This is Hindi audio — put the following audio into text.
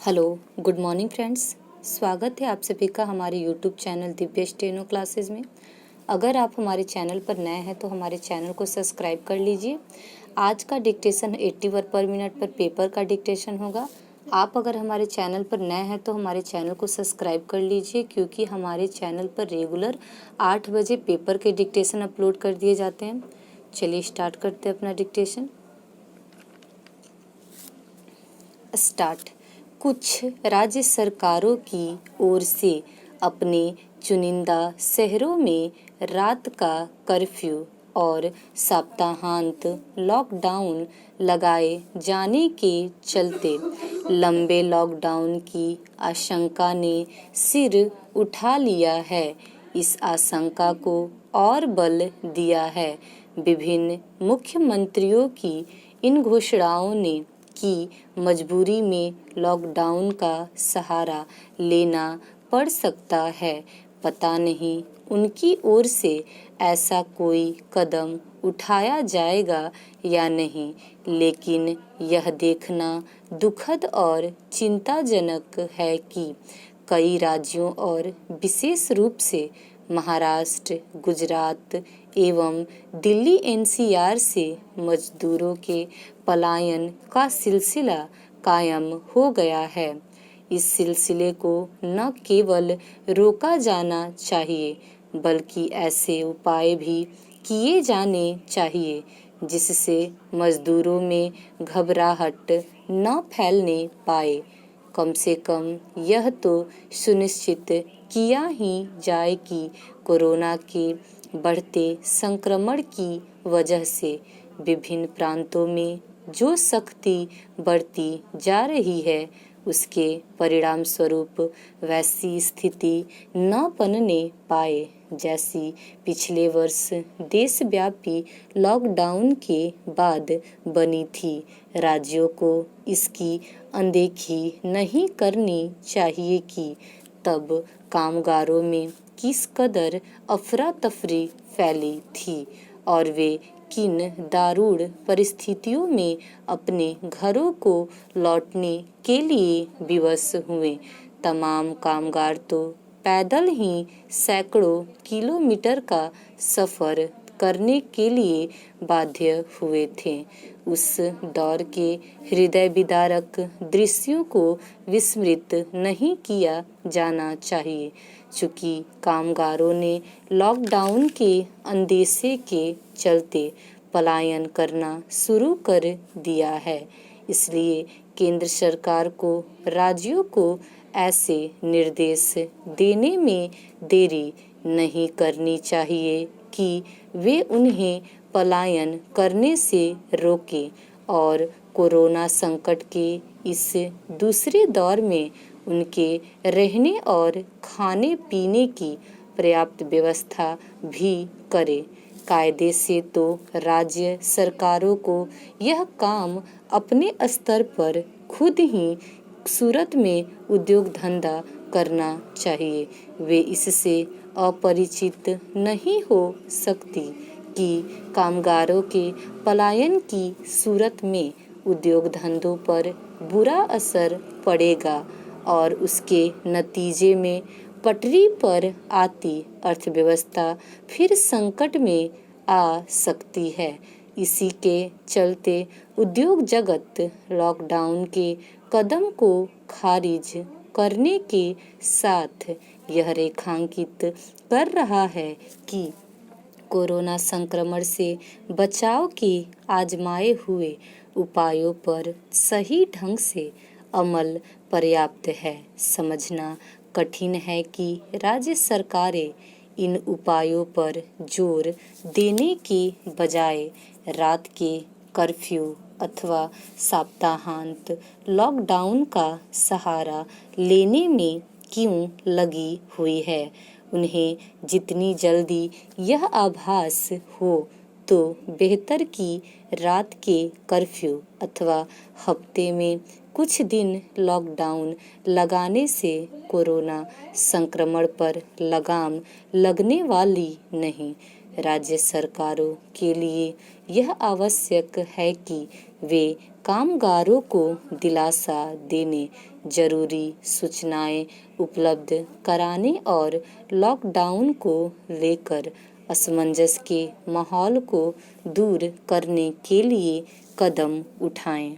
Hello, good morning friends. स्वागत है आप सभी का हमारे YouTube channel Divya steno classes में। अगर आप हमारे चैनल पर नए हैं तो हमारे चैनल को सब्सक्राइब कर लीजिए। आज का डिक्टेशन 80 वर्ड पर मिनट पर पेपर का डिक्टेशन होगा। आप अगर हमारे चैनल पर नए हैं तो हमारे चैनल को सब्सक्राइब कर लीजिए, क्योंकि हमारे चैनल पर रेगुलर 8 बजे पेपर के डिक्टेशन अपलोड कर दिए जाते हैं। चलिए स्टार्ट करते हैं अपना डिक्टेशन। स्टार्ट। कुछ राज्य सरकारों की ओर से अपने चुनिंदा शहरों में रात का कर्फ्यू और सप्ताहांत लॉकडाउन लगाए जाने के चलते लंबे लॉकडाउन की आशंका ने सिर उठा लिया है। इस आशंका को और बल दिया है विभिन्न मुख्यमंत्रियों की इन घोषणाओं ने की मजबूरी में लॉकडाउन का सहारा लेना पड़ सकता है। पता नहीं उनकी ओर से ऐसा कोई कदम उठाया जाएगा या नहीं, लेकिन यह देखना दुखद और चिंताजनक है कि कई राज्यों और विशेष रूप से महाराष्ट्र, गुजरात एवं दिल्ली एनसीआर से मजदूरों के पलायन का सिलसिला कायम हो गया है। इस सिलसिले को न केवल रोका जाना चाहिए, बल्कि ऐसे उपाय भी किए जाने चाहिए जिससे मजदूरों में घबराहट न फैलने पाए। कम से कम यह तो सुनिश्चित किया ही जाए कि कोरोना के बढ़ते संक्रमण की वजह से विभिन्न प्रांतों में जो सख्ती बढ़ती जा रही है, उसके परिणाम स्वरूप वैसी स्थिति न बनने पाए जैसी पिछले वर्ष देशव्यापी लॉकडाउन के बाद बनी थी। राज्यों को इसकी अनदेखी नहीं करनी चाहिए कि तब कामगारों में किस कदर अफरा तफरी फैली थी और वे किन दारुण परिस्थितियों में अपने घरों को लौटने के लिए विवश हुए। तमाम कामगार तो पैदल ही सैकड़ों किलोमीटर का सफर करने के लिए बाध्य हुए थे। उस दौर के हृदय विदारक दृश्यों को विस्मृत नहीं किया जाना चाहिए। चूंकि कामगारों ने लॉकडाउन के अंदेशे के चलते पलायन करना शुरू कर दिया है, इसलिए केंद्र सरकार को राज्यों को ऐसे निर्देश देने में देरी नहीं करनी चाहिए कि वे उन्हें पलायन करने से रोकें और कोरोना संकट के इस दूसरे दौर में उनके रहने और खाने पीने की पर्याप्त व्यवस्था भी करें। कायदे से तो राज्य सरकारों को यह काम अपने स्तर पर खुद ही सूरत में उद्योग धंधा करना चाहिए। वे इससे अपरिचित नहीं हो सकती कि कामगारों के पलायन की सूरत में उद्योग धंधों पर बुरा असर पड़ेगा और उसके नतीजे में पटरी पर आती अर्थव्यवस्था फिर संकट में आ सकती है। इसी के चलते उद्योग जगत लॉकडाउन के कदम को खारिज करने के साथ यह रेखांकित कर रहा है कि कोरोना संक्रमण से बचाव के आजमाए हुए उपायों पर सही ढंग से अमल पर्याप्त है। समझना कठिन है कि राज्य सरकारें इन उपायों पर जोर देने के बजाय रात के कर्फ्यू अथवा सप्ताहांत लॉकडाउन का सहारा लेने में क्यों लगी हुई है। उन्हें जितनी जल्दी यह आभास हो तो बेहतर कि रात के कर्फ्यू अथवा हफ्ते में कुछ दिन लॉकडाउन लगाने से कोरोना संक्रमण पर लगाम लगने वाली नहीं। राज्य सरकारों के लिए यह आवश्यक है कि वे कामगारों को दिलासा देने, जरूरी सूचनाएं उपलब्ध कराने और लॉकडाउन को लेकर असमंजस के माहौल को दूर करने के लिए कदम उठाएं।